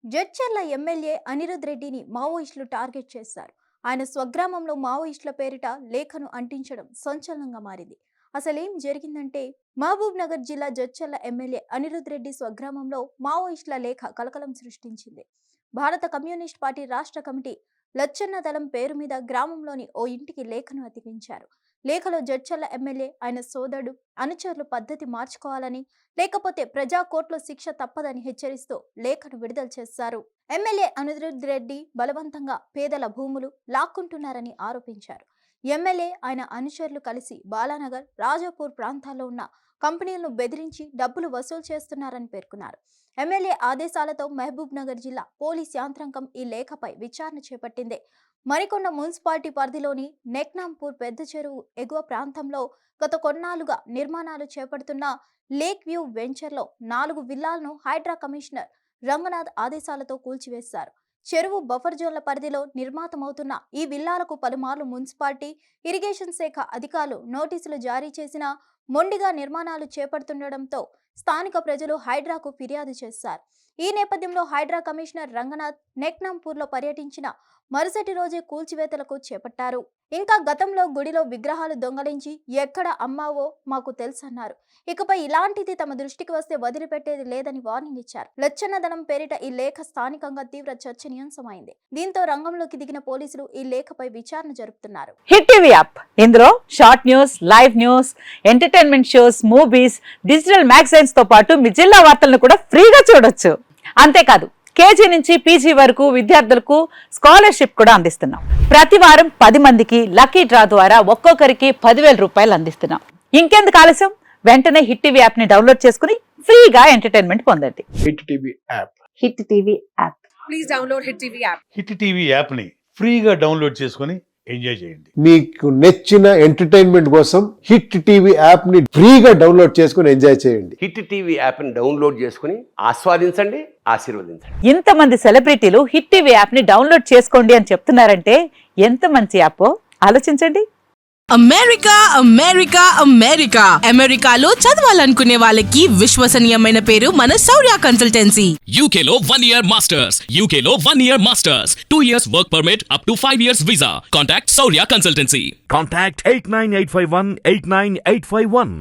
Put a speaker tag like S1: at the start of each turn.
S1: Jadcherla MLA Anirudh రెడ్డిని మావోయిస్టులు target చేశారు. ఆయన స్వగ్రామంలో మావోయిస్టుల పేరిట లేఖను అంటించడం సంచలనంగా మారింది. అసలేం జరిగిందంటే మహబూబ్ నగర్ జిల్లా జడ్చర్ల ఎమ్మెల్యే అనిరుద్ రెడ్డి స్వగ్రామంలో మావోయిస్టుల లేఖ కలకలం సృష్టించింది. భారత కమ్యూనిస్ట్ పార్టీ రాష్ట్ర కమిటీ లచ్చన్న దళం పేరు మీద గ్రామంలోని ఓ ఇంటికి లేఖను అతికించారు. లేఖలో జడ్చర్ల ఎమ్మెల్యే, ఆయన సోదరుడు, అనుచరులు పద్ధతి మార్చుకోవాలని, లేకపోతే ప్రజా కోర్టులో శిక్ష తప్పదని హెచ్చరిస్తూ లేఖను విడుదల చేశారు. ఎమ్మెల్యే అనిరుద్ రెడ్డి బలవంతంగా పేదల భూములు లాక్కుంటున్నారని ఆరోపించారు. ఎమ్మెల్యే, ఆయన అనుచరులు కలిసి బాలానగర్, రాజాపూర్ ప్రాంతాల్లో ఉన్న కంపెనీలను బెదిరించి డబ్బులు వసూలు చేస్తున్నారని పేర్కొన్నారు. ఎమ్మెల్యే ఆదేశాలతో మహబూబ్ నగర్ జిల్లా పోలీస్ యాంత్రాంగం ఈ లేఖపై విచారణ చేపట్టింది. మరికొండ మున్సిపాలిటీ పరిధిలోని నెక్నాంపూర్ పెద్ద చెరువు ఎగువ ప్రాంతంలో గత కొన్నాళ్లుగా నిర్మాణాలు చేపడుతున్న లేక్ వ్యూ వెంచర్లో 4 విల్లాలను హైడ్రా కమిషనర్ రంగనాథ్ ఆదేశాలతో కూల్చివేశారు. చెరువు బఫర్ జోన్ల పరిధిలో నిర్మాతమవుతున్న ఈ విల్లాలకు పలుమార్లు మున్సిపాలిటీ, ఇరిగేషన్ శాఖ అధికారులు నోటీసులు జారీ చేసినా మొండిగా నిర్మాణాలు చేపడుతుండటంతో స్థానిక ప్రజలు హైడ్రాకు ఫిర్యాదు చేశారు. ఈ నేపథ్యంలో హైడ్రా కమిషనర్ రంగనాథ్ నెక్నాంపూర్లో పర్యటించిన మరుసటి రోజే కూల్చివేతలకు చేపట్టారు. ఇంకా గతంలో గుడిలో విగ్రహాలు దొంగలించి ఎక్కడ అమ్మావో మాకు తెలుసన్నారు. ఇకపై ఇలాంటిది తమ దృష్టికి వస్తే వదిలిపెట్టేది లేదని వార్నింగ్ ఇచ్చారు. లచ్చన్నదనం పేరిట ఈ లేఖ స్థానికంగా తీవ్ర చర్చనీయాంశమైంది. దీంతో రంగంలోకి దిగిన పోలీసులు ఈ లేఖపై విచారణ జరుపుతున్నారు.
S2: హిట్ టీవీ యాప్ ఇందులో short news, live news, entertainment shows, movies, digital magazines తో పాటు మీ జిల్లా వార్తలను కూడా ఫ్రీగా చూడొచ్చు. అంతేకాదు కేజీ నుంచి పీజీ వరకు విద్యార్థులకు స్కాలర్షిప్ కూడా అందిస్తున్నాం. ప్రతి వారం 10 మందికి లక్కీ డ్రా ద్వారా ఒక్కొక్కరికి 10,000 రూపాయలు అందిస్తున్నాం. ఇంకెందుకు ఆలస్యం, వెంటనే హిట్ టీవీ యాప్ ని డౌన్లోడ్ చేసుకుని ఫ్రీగా ఎంటర్టైన్మెంట్ పొందండి.
S3: Hit TV app.
S2: Hit TV app.
S4: Please download hit TV app.
S5: Hit TV app ని ఫ్రీగా డౌన్లోడ్ చేసుకుని ఎంజాయ్ చేయండి.
S3: మీకు నచ్చిన ఎంటర్టైన్మెంట్ కోసం హిట్ టీవీ యాప్ ని ఫ్రీగా డౌన్లోడ్ చేసుకుని ఎంజాయ్ చేయండి.
S6: హిట్ టీవీ యాప్ ని డౌన్లోడ్ చేసుకుని ఆస్వాదించండి, ఆశీర్వదించండి.
S2: ఇంతమంది సెలబ్రిటీలు హిట్ టీవీ యాప్ ని డౌన్లోడ్ చేసుకోండి అని చెప్తున్నారంటే ఎంత మంచి యాప్ ఆలోచించండి.
S4: అమెరికా అమెరికా అమెరికా అమెరికాలో చదవాలనుకునే వాళ్ళకి విశ్వసనీయమైన పేరు మన శౌర్య కన్సల్టెన్సీ.
S7: UK లో 1 year masters. UK లో 1 year masters. 2 years work permit up to 5 years visa. Contact Saurya Consultancy.
S8: Contact 89851 89851.